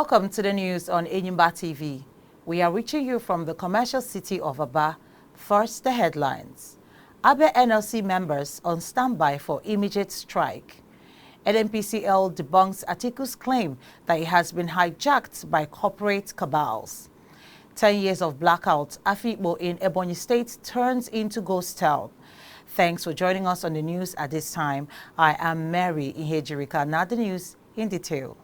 Welcome to the news on Enyimba TV. We are reaching you from the commercial city of Aba. First, the headlines. ABE NLC members on standby for immediate strike. NNPCL debunks Atiku's claim that it has been hijacked by corporate cabals. 10 years of blackout, Afikpo in Ebonyi State turns into ghost town. Thanks for joining us on the news at this time. I am Mary Ihejirika. Now the news in detail.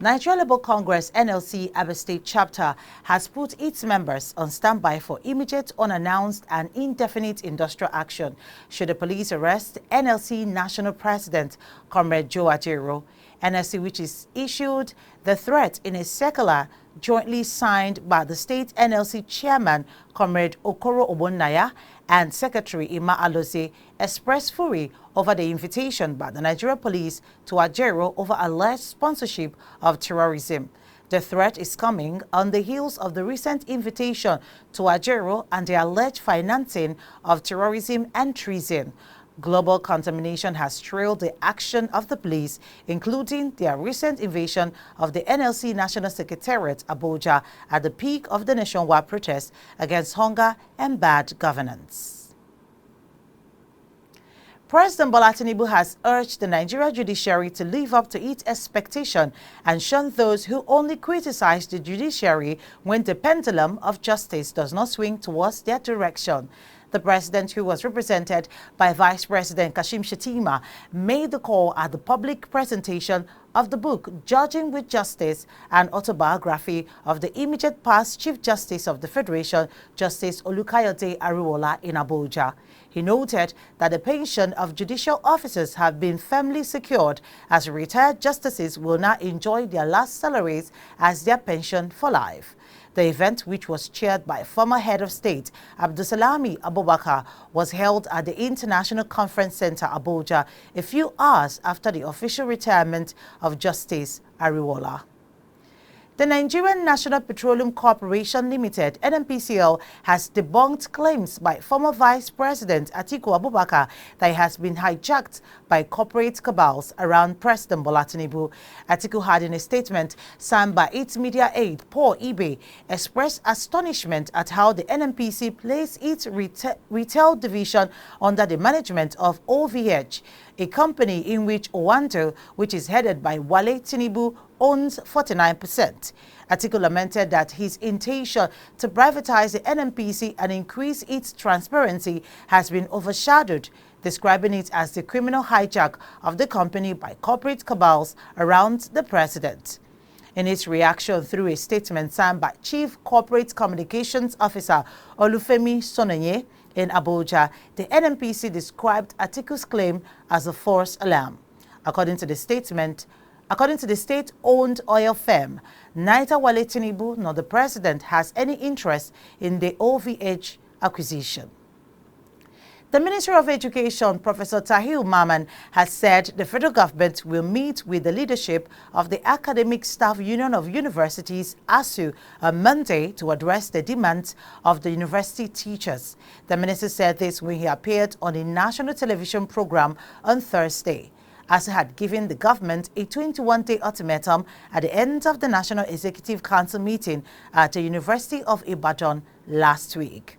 Nigeria Labour Congress NLC AB State chapter has put its members on standby for immediate, unannounced and indefinite industrial action should the police arrest NLC National President Comrade Joe Ajero. NLC, which is issued the threat in a circular jointly signed by the state NLC chairman Comrade Okoro Obonnaya and Secretary Ima Alose, expressed fury over the invitation by the Nigeria police to Ajero over alleged sponsorship of terrorism. The threat is coming on the heels of the recent invitation to Ajero and the alleged financing of terrorism and treason. Global contamination has trailed the action of the police, including their recent invasion of the NLC National Secretariat, Abuja, at the peak of the nationwide protest against hunger and bad governance. President Bola Tinubu has urged the Nigeria judiciary to live up to its expectation and shun those who only criticize the judiciary when the pendulum of justice does not swing towards their direction. The president, who was represented by Vice President Kashim Shettima, made the call at the public presentation of the book Judging with Justice, an autobiography of the immediate past Chief Justice of the Federation, Justice Olukayode Ariwola, in Abuja. He noted that the pension of judicial officers have been firmly secured, as retired justices will now enjoy their last salaries as their pension for life. The event, which was chaired by former head of state Abdulsalami Abubakar, was held at the International Conference Center, Abuja, a few hours after the official retirement of Justice Ariwola. The Nigerian National Petroleum Corporation Limited, NNPCL, has debunked claims by former Vice President Atiku Abubakar that it has been hijacked by corporate cabals around President Bola Tinubu. Atiku had, in a statement signed by its media aide, Paul Ibe, expressed astonishment at how the NNPC placed its retail division under the management of OVH, a company in which Owanto, which is headed by Wale Tinubu, owns 49%. Atiku lamented that his intention to privatize the NNPC and increase its transparency has been overshadowed, describing it as the criminal hijack of the company by corporate cabals around the president. In its reaction through a statement signed by Chief Corporate Communications Officer Olufemi Sononye in Abuja, the NNPC described Atiku's claim as a false alarm. According to the state-owned oil firm, neither Wale Tinubu nor the president has any interest in the OVH acquisition. The Minister of Education, Professor Tahir Maman, has said the federal government will meet with the leadership of the Academic Staff Union of Universities, ASU, on Monday to address the demands of the university teachers. The minister said this when he appeared on a national television program on Thursday. ASU had given the government a 21-day ultimatum at the end of the National Executive Council meeting at the University of Ibadan last week.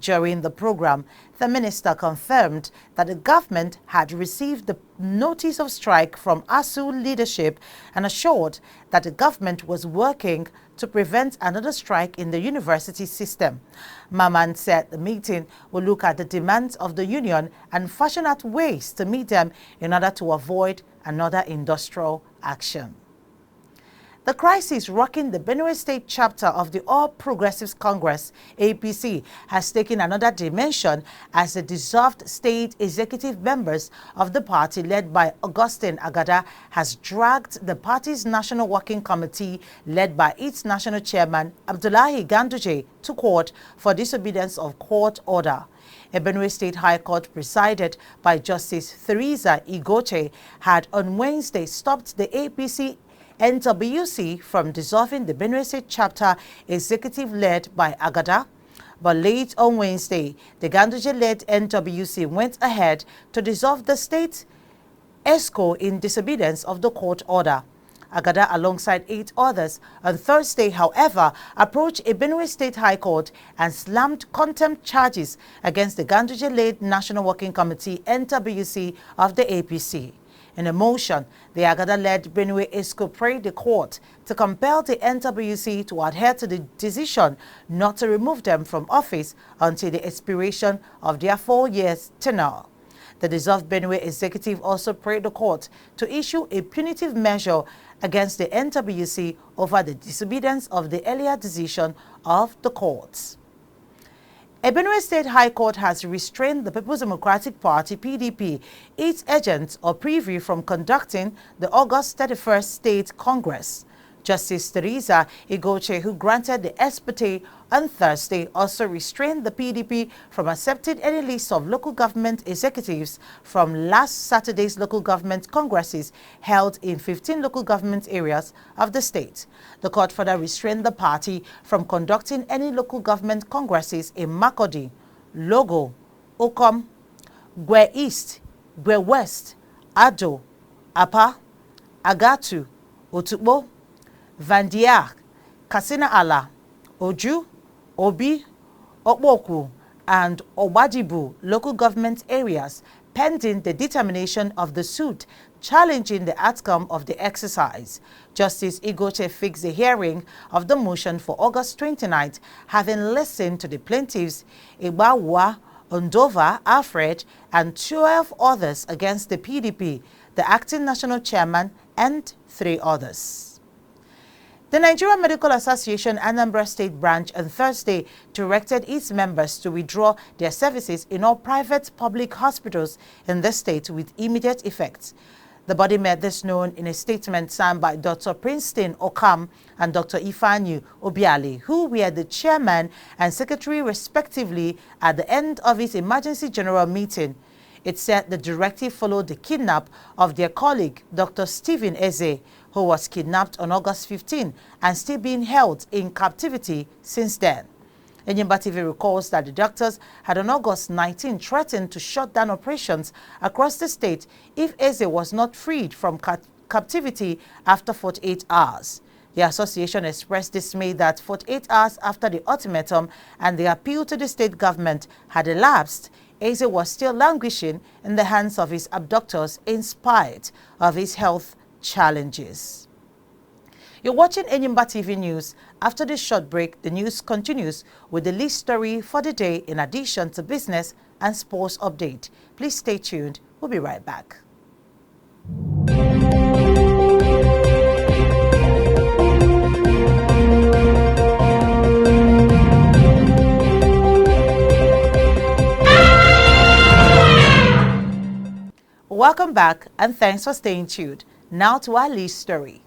During the program, the minister confirmed that the government had received the notice of strike from ASU leadership and assured that the government was working to prevent another strike in the university system. Maman said the meeting will look at the demands of the union and fashion out ways to meet them in order to avoid another industrial action. The crisis rocking the Benue State chapter of the All Progressives Congress, APC, has taken another dimension as the dissolved state executive members of the party, led by Augustine Agada, has dragged the party's National Working Committee, led by its national chairman, Abdullahi Ganduje, to court for disobedience of court order. A Benue State High Court, presided by Justice Theresa Igoche, had on Wednesday stopped the APC NWC from dissolving the Benue State chapter executive led by Agada. But late on Wednesday, the Ganduje-led NWC went ahead to dissolve the state ESCO in disobedience of the court order. Agada, alongside 8 others, on Thursday, however, approached Ebonyi State High Court and slammed contempt charges against the Ganduje-led National Working Committee (NWC) of the APC. In a motion, the Agada-led Benue ESCO prayed the court to compel the NWC to adhere to the decision not to remove them from office until the expiration of their 4-year tenure. The dissolved Benue executive also prayed the court to issue a punitive measure against the NWC over the disobedience of the earlier decision of the courts. Ebonyi State High Court has restrained the People's Democratic Party (PDP), its agents or privy from conducting the August 31st State Congress. Justice Teresa Igoche, who granted the ex-parte on Thursday, also restrained the PDP from accepting any list of local government executives from last Saturday's local government congresses held in 15 local government areas of the state. The court further restrained the party from conducting any local government congresses in Makurdi, Logo, Okom, Gwe East, Gwe West, Ado, Apa, Agatu, Otukbo, Vandiar, Kasina Ala, Oju, Obi, Okboku, and Obadibu local government areas pending the determination of the suit challenging the outcome of the exercise. Justice Igoche fixed the hearing of the motion for August 29th, having listened to the plaintiffs Igbawa, Ondova, Alfred, and 12 others against the PDP, the acting national chairman, and 3 others. The Nigerian Medical Association Anambra State Branch on Thursday directed its members to withdraw their services in all private public hospitals in the state with immediate effect. The body made this known in a statement signed by Dr. Princeton Okam and Dr. Ifanyu Obiali, who were the chairman and secretary respectively at the end of its emergency general meeting. It said the directive followed the kidnap of their colleague, Dr. Stephen Eze, who was kidnapped on August 15 and still being held in captivity since then. Enyimba TV recalls that the doctors had on August 19 threatened to shut down operations across the state if Eze was not freed from captivity after 48 hours. The association expressed dismay that 48 hours after the ultimatum and the appeal to the state government had elapsed, Eze was still languishing in the hands of his abductors in spite of his health challenges. You're watching Enyimba TV News. After this short break, the news continues with the lead story for the day in addition to business and sports update. Please stay tuned. We'll be right back. Welcome back and thanks for staying tuned. Now to our lead story.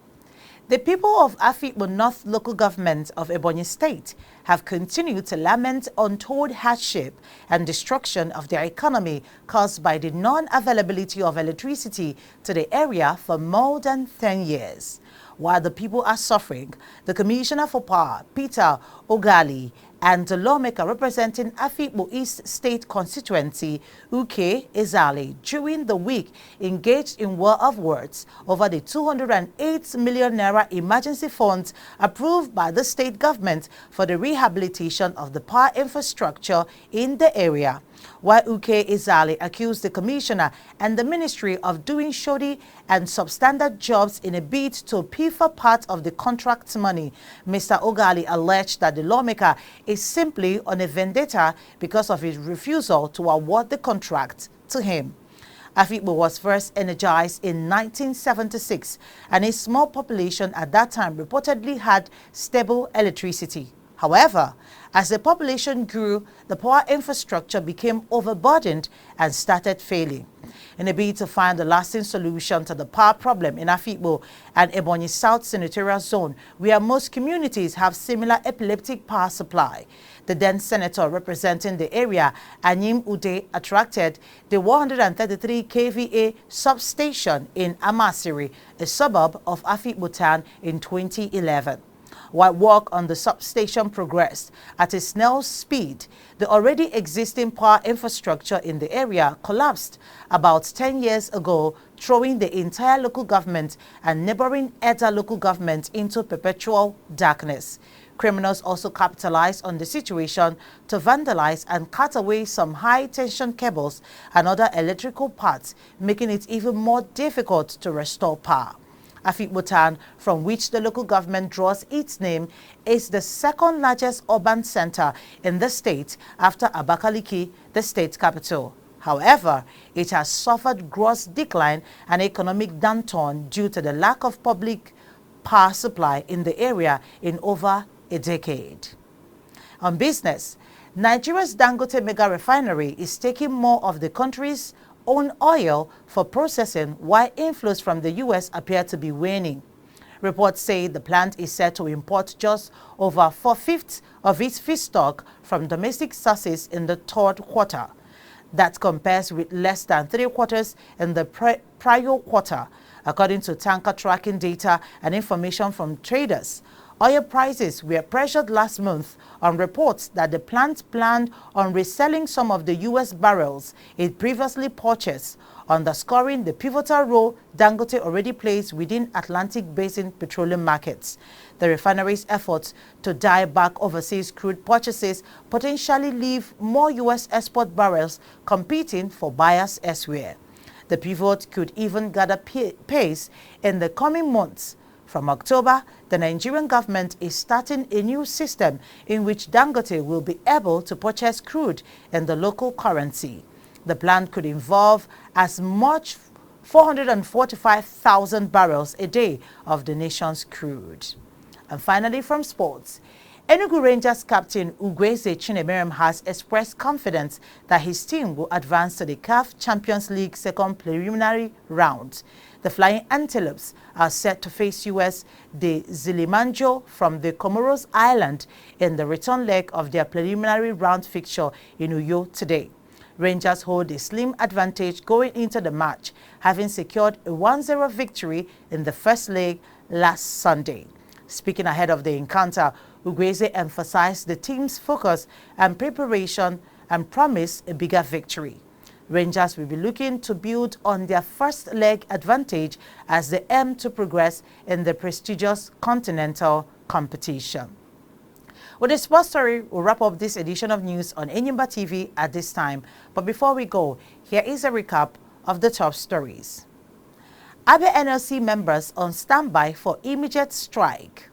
The people of Afikpo North Local Government of Ebonyi State have continued to lament untold hardship and destruction of their economy caused by the non-availability of electricity to the area for more than 10 years. While the people are suffering, the Commissioner for Power, Peter Ogali, and the lawmaker representing Afikpo East State constituency, Wike Ezali, during the week engaged in war of words over the 208 million naira emergency funds approved by the state government for the rehabilitation of the power infrastructure in the area. While Wike Ezali accused the commissioner and the ministry of doing shoddy and substandard jobs in a bid to pay for part of the contract money, Mr. Ogali alleged that the lawmaker is simply on a vendetta because of his refusal to award the contract to him. Afikpo was first energized in 1976, and a small population at that time reportedly had stable electricity. However, as the population grew, the power infrastructure became overburdened and started failing. In a bid to find a lasting solution to the power problem in Afikpo and Ebonyi South Senatorial Zone, where most communities have similar epileptic power supply, the then senator representing the area, Anyim Ude, attracted the 133 kVA substation in Amasiri, a suburb of Afikpo town, in 2011. While work on the substation progressed at a snail's speed, the already existing power infrastructure in the area collapsed about 10 years ago throwing the entire local government and neighboring Edda local government into perpetual darkness. Criminals also capitalized on the situation to vandalize and cut away some high-tension cables and other electrical parts, making it even more difficult to restore power. Afikpo town, from which the local government draws its name, is the second largest urban center in the state after Abakaliki, the state capital. However, it has suffered gross decline and economic downturn due to the lack of public power supply in the area in over a decade. On business, Nigeria's Dangote mega refinery is taking more of the country's own oil for processing, while inflows from the U.S. appear to be waning. Reports say the plant is set to import just over 4/5 of its feedstock from domestic sources in the third quarter. That compares with less than 3/4 in the prior quarter, according to tanker tracking data and information from traders. Oil prices were pressured last month on reports that the plant planned on reselling some of the U.S. barrels it previously purchased, underscoring the pivotal role Dangote already plays within Atlantic Basin petroleum markets. The refinery's efforts to dial back overseas crude purchases potentially leave more U.S. export barrels competing for buyers elsewhere. The pivot could even gather pace in the coming months. From October, the Nigerian government is starting a new system in which Dangote will be able to purchase crude in the local currency. The plan could involve as much 445,000 barrels a day of the nation's crude. And finally, from sports, Enugu Rangers captain Ugwueze Chinemerem has expressed confidence that his team will advance to the CAF Champions League second preliminary round. The Flying Antelopes are set to face US de Zilimanjo from the Comoros Island in the return leg of their preliminary round fixture in Uyo today. Rangers hold a slim advantage going into the match, having secured a 1-0 victory in the first leg last Sunday. Speaking ahead of the encounter, Ugwueze emphasized the team's focus and preparation and promised a bigger victory. Rangers will be looking to build on their first leg advantage as they aim to progress in the prestigious continental competition. With this sports story, we'll wrap up this edition of news on Enyimba TV at this time. But before we go, here is a recap of the top stories. AMAE NLC members on standby for immediate strike.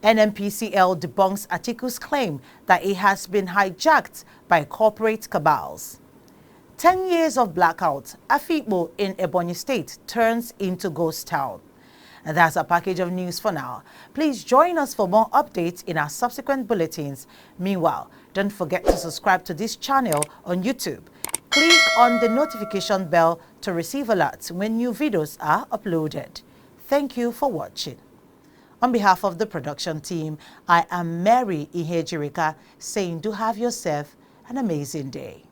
NNPCL debunks Atiku's claim that it has been hijacked by corporate cabals. 10 years of blackout, Afikpo in Ebonyi State turns into ghost town. And that's a package of news for now. Please join us for more updates in our subsequent bulletins. Meanwhile, don't forget to subscribe to this channel on YouTube. Click on the notification bell to receive alerts when new videos are uploaded. Thank you for watching. On behalf of the production team, I am Mary Ihejirika saying do have yourself an amazing day.